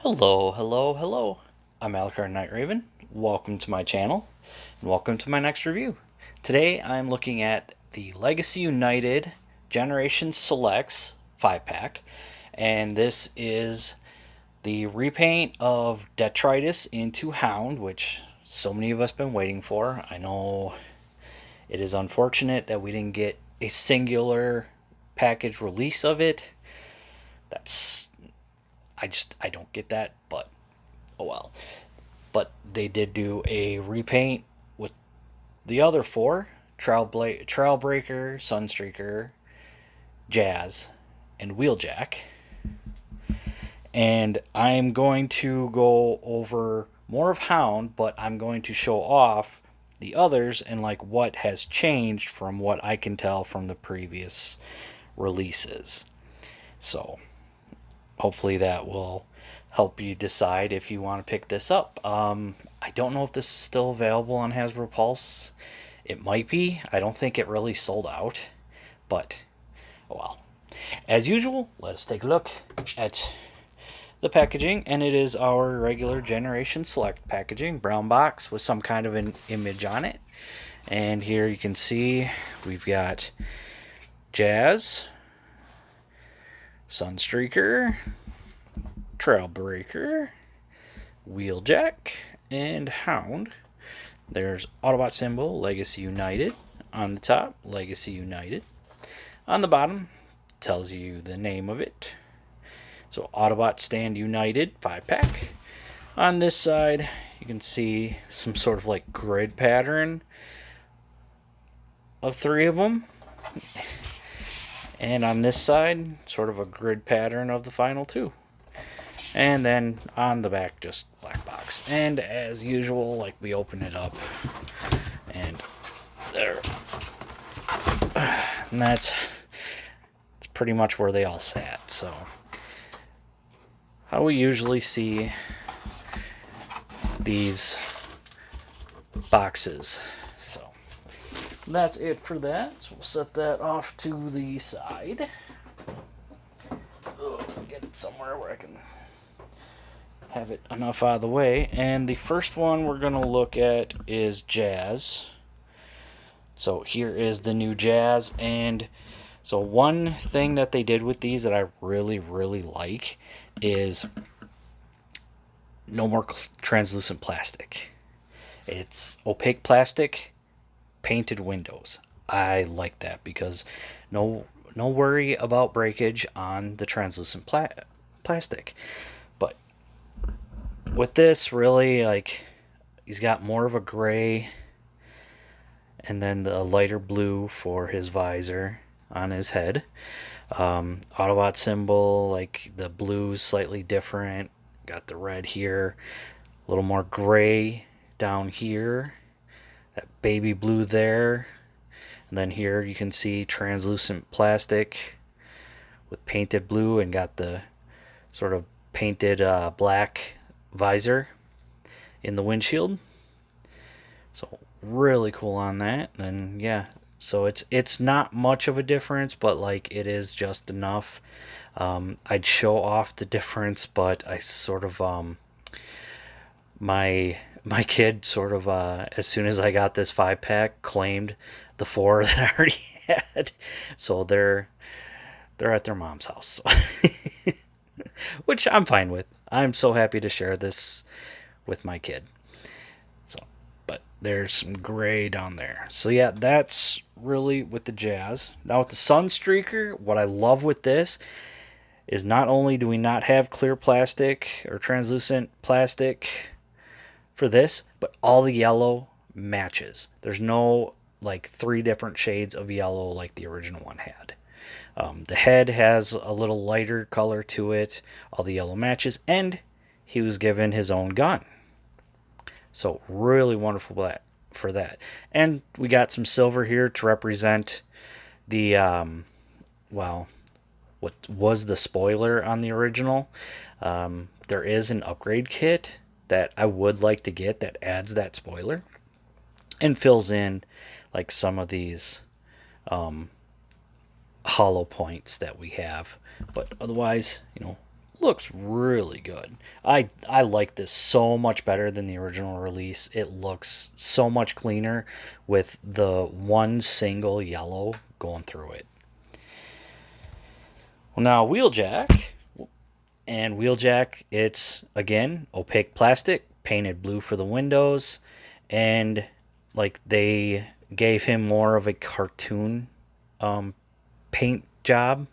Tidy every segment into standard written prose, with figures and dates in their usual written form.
Hello, hello, hello. I'm Alucard Night Raven. Welcome to my channel, and welcome to my next review. Today I'm looking at the Legacy United Generation Selects 5-pack, and this is the repaint of Detritus into Hound, which so many of us been waiting for. I know it is unfortunate that we didn't get a singular package release of it. That's I don't get that, but oh well. But they did do a repaint with the other four: Trailbreaker, Sunstreaker, Jazz, and Wheeljack. And I'm going to go over more of Hound, but I'm going to show off the others and like what has changed from what I can tell from the previous releases. So hopefully that will help you decide if you want to pick this up. I don't know if this is still available on Hasbro Pulse. It might be. I don't think it really sold out, but oh well. As usual, let us take a look at the packaging, and it is our regular Generation Select packaging, brown box with some kind of an image on it. And here you can see we've got Jazz, Sunstreaker, Trailbreaker, Wheeljack, and Hound. There's Autobot symbol, Legacy United. On the top, Legacy United. On the bottom, tells you the name of it. So Autobot Stand United 5-pack. On this side, you can see some sort of like grid pattern of three of them. And on this side, sort of a grid pattern of the final two. And then on the back, just black box. And as usual, like, we open it up, and there. And that's pretty much where they all sat. So how we usually see these boxes. So that's it for that. So we'll set that off to the side. Oh, get it somewhere where I can have it enough out of the way. And the first one we're going to look at is Jazz. So here is the new Jazz. And so one thing that they did with these that I really, really like is no more translucent plastic. It's opaque plastic, painted windows. I like that because no worry about breakage on the translucent plastic. But with this, really, like, he's got more of a gray and then the lighter blue for his visor on his head. Autobot symbol, like the blue's slightly different. Got the red here, a little more gray down here, that baby blue there, and then here you can see translucent plastic with painted blue and got the sort of painted black visor in the windshield. So really cool on that. And yeah, so it's not much of a difference, but like it is just enough. I'd show off the difference, but I sort of my kid sort of as soon as I got this 5-pack claimed the 4 that I already had. So they're at their mom's house. Which I'm fine with. I'm so happy to share this with my kid. So, but there's some gray down there. So yeah, that's really with the Jazz. Now with the Sunstreaker, what I love with this is not only do we not have clear plastic or translucent plastic for this, but all the yellow matches. There's no like 3 different shades of yellow like the original one had. The head has a little lighter color to it. All the yellow matches, and he was given his own gun. So really wonderful for that. And we got some silver here to represent the well, what was the spoiler on the original. There is an upgrade kit that I would like to get that adds that spoiler and fills in like some of these hollow points that we have. But otherwise, looks really good. I like this so much better than the original release. It looks so much cleaner with the one single yellow going through it. Well, now Wheeljack. And Wheeljack, it's again opaque plastic, painted blue for the windows, and like they gave him more of a cartoon paint job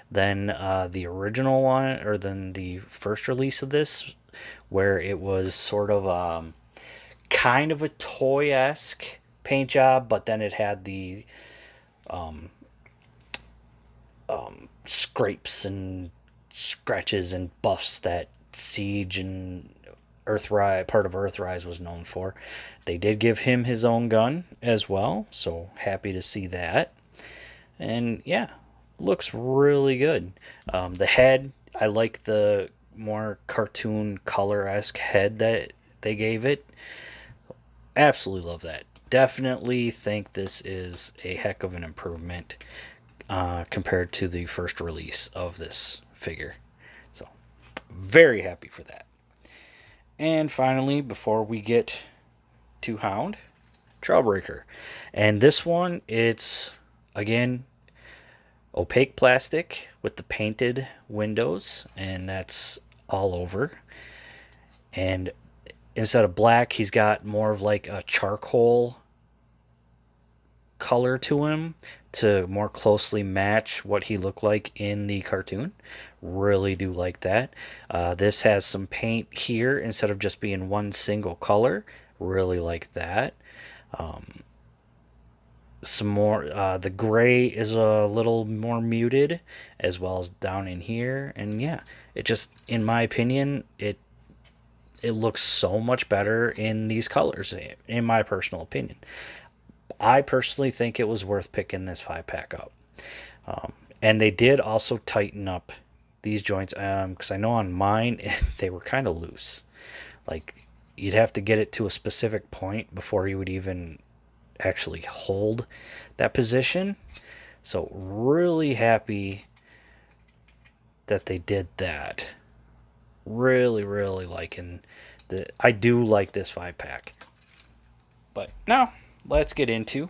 than the original one, or than the first release of this, where it was sort of kind of a toy-esque paint job, but then it had the scrapes and scratches and buffs that Siege and Earthrise, part of Earthrise, was known for. They did give him his own gun as well, so happy to see that. And yeah, looks really good. The head, I like the more cartoon color-esque head that they gave it. Absolutely love that. Definitely think this is a heck of an improvement compared to the first release of this figure. So, very happy for that. And finally, before we get to Hound, Trailbreaker. And this one, it's, again, opaque plastic with the painted windows, and that's all over. And instead of black, he's got more of like a charcoal color to him to more closely match what he looked like in the cartoon. Really do like that. This has some paint here instead of just being one single color. Really like that. Some more, the gray is a little more muted, as well as down in here. And yeah, it just, in my opinion, it looks so much better in these colors, in my personal opinion. I personally think it was worth picking this 5-pack up. And they did also tighten up these joints, because I know on mine they were kind of loose. Like, you'd have to get it to a specific point before you would even actually hold that position. So really happy that they did that. Really liking the. I do like this 5-pack. But now let's get into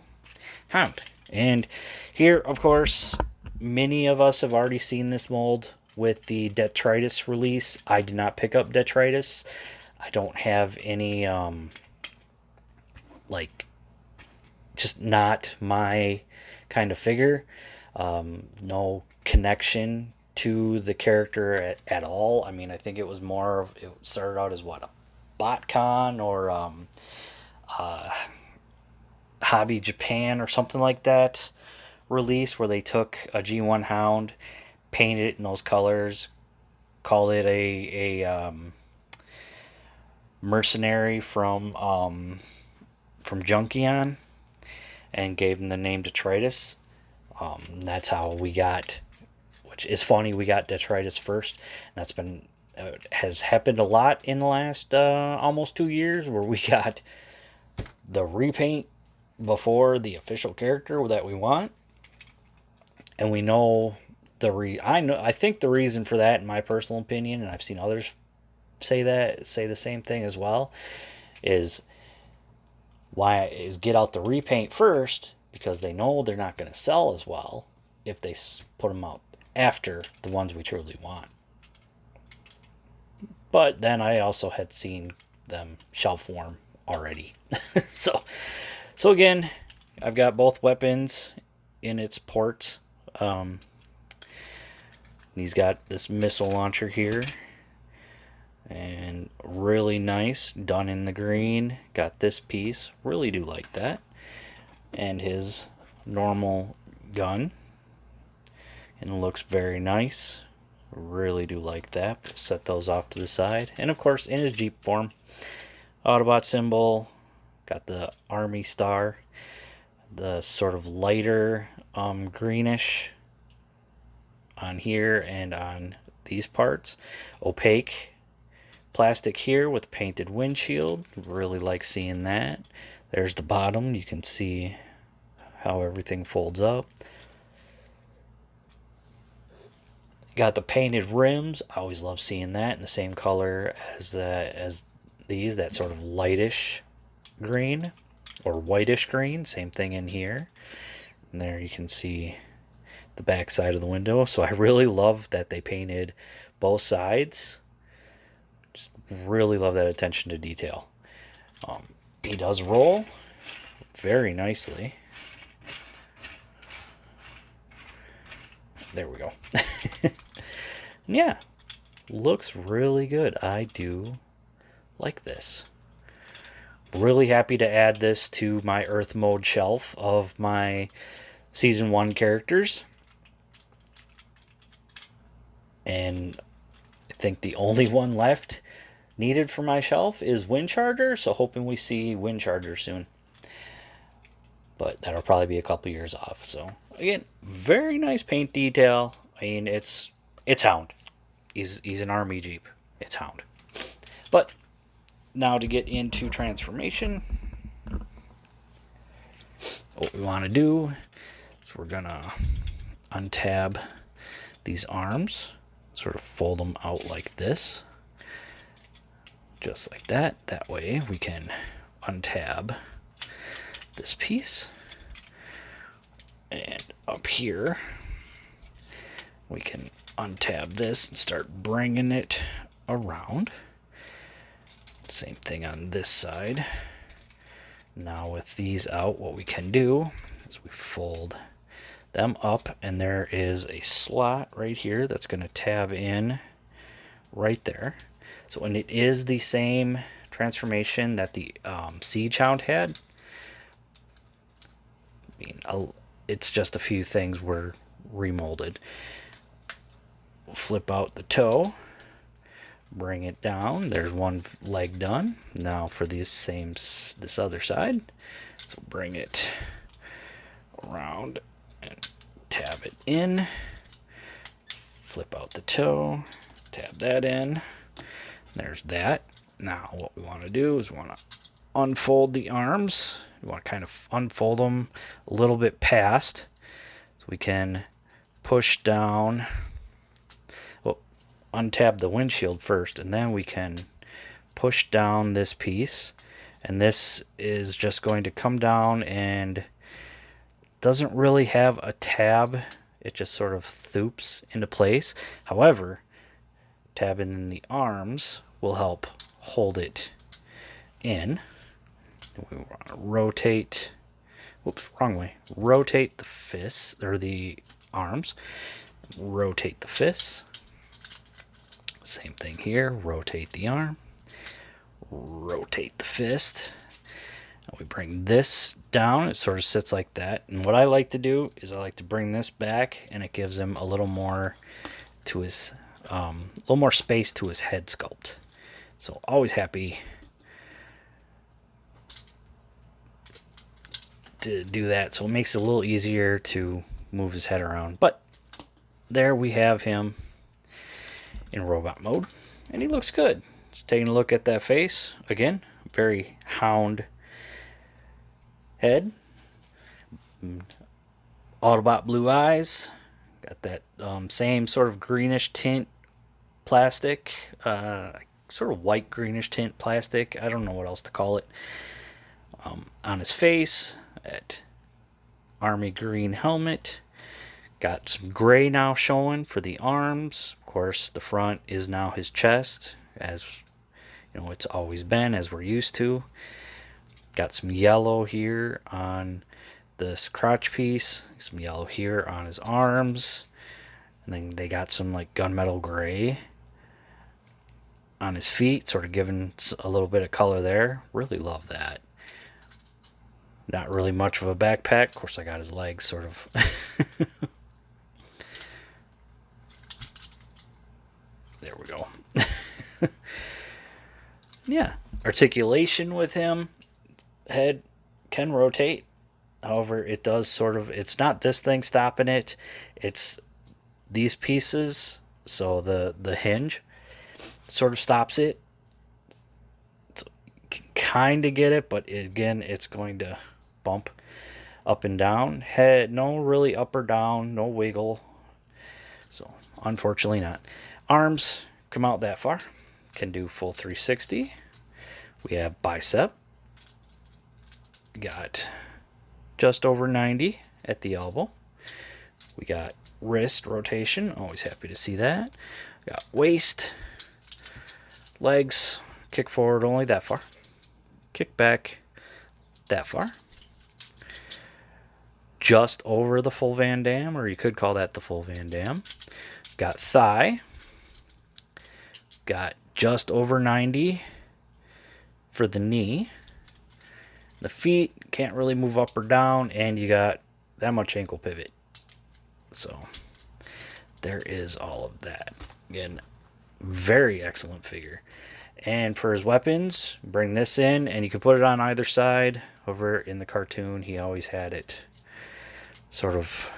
Hound. And here, of course, many of us have already seen this mold with the Detritus release. I did not pick up Detritus. I don't have any, just not my kind of figure. No connection to the character at all. I mean, I think it was more of, it started out as what, a BotCon or Hobby Japan or something like that release, where they took a G1 Hound, painted it in those colors, called it a mercenary from Junkion, and gave him the name Detritus. That's how we got, which is funny, we got Detritus first. That's been has happened a lot in the last almost 2 years, where we got the repaint before the official character that we want. And we know I think the reason for that, in my personal opinion, and I've seen others say the same thing as well, is get out the repaint first, because they know they're not going to sell as well if they put them up after the ones we truly want. But then I also had seen them shelf warm already. so again, I've got both weapons in its ports. He's got this missile launcher here, and really nice, done in the green. Got this piece, really do like that, and his normal gun, and it looks very nice. Really do like that. Set those off to the side, and of course in his Jeep form, Autobot symbol, got the army star, the sort of lighter greenish on here and on these parts, opaque plastic here with painted windshield. Really like seeing that. There's the bottom, you can see how everything folds up. Got the painted rims. I always love seeing that in the same color as these, that sort of lightish green or whitish green. Same thing in here. And there you can see the back side of the window. So I really love that they painted both sides. Just really love that attention to detail. He does roll very nicely. There we go. Yeah, looks really good. I do like this. Really happy to add this to my Earth mode shelf of my Season 1 characters. And I think the only one left needed for my shelf is Windcharger, so hoping we see Windcharger soon. But that'll probably be a couple years off. So again, very nice paint detail. I mean, it's Hound. He's an army Jeep. It's Hound. But now to get into transformation, what we want to do is we're gonna untab these arms, sort of fold them out like this, just like that. That way we can untab this piece, and up here we can untab this and start bringing it around. Same thing on this side. Now with these out, what we can do is we fold them up, and there is a slot right here that's going to tab in right there. So, and it is the same transformation that the Siege Hound had. I mean, it's just a few things were remolded. We'll flip out the toe, bring it down. There's one leg done. Now for this other side, so bring it around and tab it in. Flip out the toe, tab that in. There's that. Now what we want to do is we want to unfold the arms. We want to kind of unfold them a little bit past, so we can push down. Well, untab the windshield first, and then we can push down this piece, and this is just going to come down and doesn't really have a tab. It just sort of thoops into place. However, tabbing in the arms will help hold it in. We want to rotate, whoops, wrong way. Rotate the fists, or the arms. Rotate the fists. Same thing here. Rotate the arm. Rotate the fist. And we bring this down. It sort of sits like that. And what I like to do is I like to bring this back, and it gives him a little more to his, a little more space to his head sculpt. So always happy to do that, so it makes it a little easier to move his head around. But there we have him in robot mode, and he looks good. Just taking a look at that face again, very Hound head, Autobot blue eyes, got that same sort of greenish tint plastic, sort of white greenish tint plastic, I don't know what else to call it, on his face. At army green helmet, got some gray now showing for the arms. Of course, the front is now his chest, as you know it's always been, as we're used to. Got some yellow here on this crotch piece, some yellow here on his arms, and then they got some like gunmetal gray on his feet, sort of giving a little bit of color there. Really love that. Not really much of a backpack. Of course, I got his legs sort of. There we go. Yeah. Articulation with him. Head can rotate. However, it does sort of. It's not this thing stopping it. It's these pieces. So the hinge sort of stops it. So you can kind of get it, but again, it's going to bump up and down. Head, no really up or down, no wiggle. So unfortunately not. Arms come out that far. Can do full 360. We have bicep. Got just over 90 at the elbow. We got wrist rotation. Always happy to see that. Got waist. Legs. Kick forward only that far. Kick back that far. Just over the full Van Damme, or you could call that the full Van Damme. Got thigh. Got just over 90 for the knee. The feet can't really move up or down, and you got that much ankle pivot. So there is all of that. Again, very excellent figure. And for his weapons, bring this in, and you can put it on either side. Over in the cartoon, he always had it sort of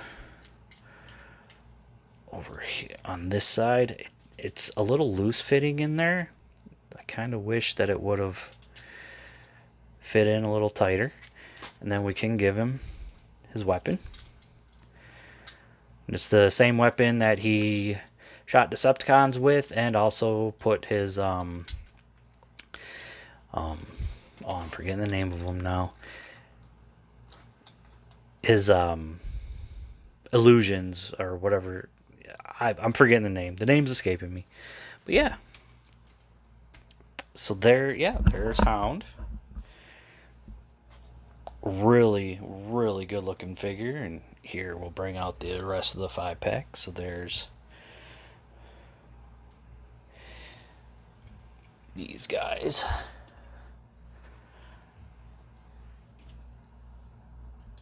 over here on this side. It's a little loose fitting in there. I kind of wish that it would have fit in a little tighter. And then we can give him his weapon. It's the same weapon that he shot Decepticons with, and also put his oh, I'm forgetting the name of them now. His illusions or whatever. I'm forgetting the name. The name's escaping me. But yeah. So there's Hound. Really, really good looking figure. And here we'll bring out the rest of the 5-pack. So there's these guys.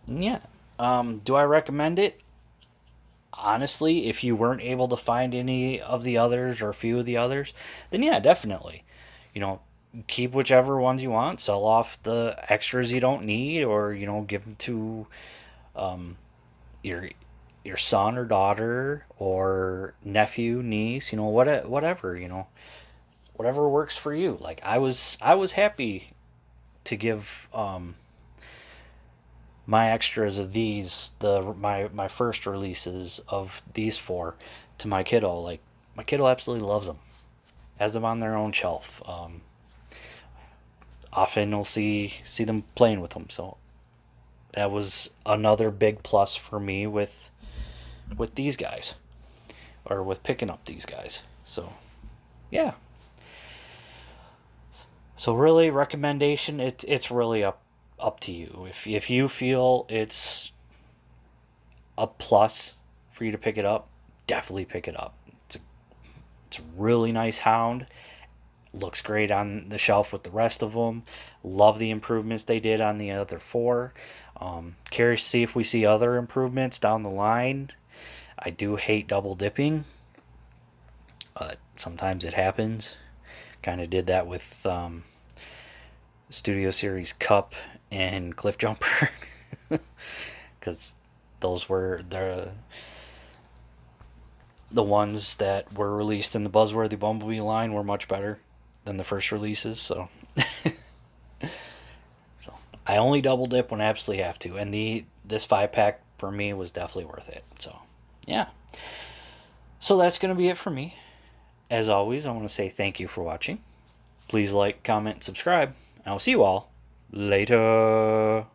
Yeah. Do I recommend it? Honestly, if you weren't able to find any of the others or a few of the others, then yeah, definitely. Keep whichever ones you want, sell off the extras you don't need, or give them to your son or daughter or nephew, niece, whatever, whatever works for you. Like I was happy to give my extras of these, my first releases of these 4 to my kiddo. Like my kiddo absolutely loves them, has them on their own shelf. Often you'll see them playing with them. So that was another big plus for me with these guys, or with picking up these guys. So yeah. So really, recommendation, it's really up to you. If you feel it's a plus for you to pick it up, definitely pick it up. It's a really nice Hound. Looks great on the shelf with the rest of them. Love the improvements they did on the other 4. Curious to see if we see other improvements down the line. I do hate double dipping, but sometimes it happens. Kind of did that with Studio Series Cup and Cliff Jumper, because those were the ones that were released in the Buzzworthy Bumblebee line were much better than the first releases. So I only double dip when I absolutely have to, and this 5-pack for me was definitely worth it. So yeah, so that's gonna be it for me. As always, I want to say thank you for watching. Please like, comment, subscribe, and I'll see you all later.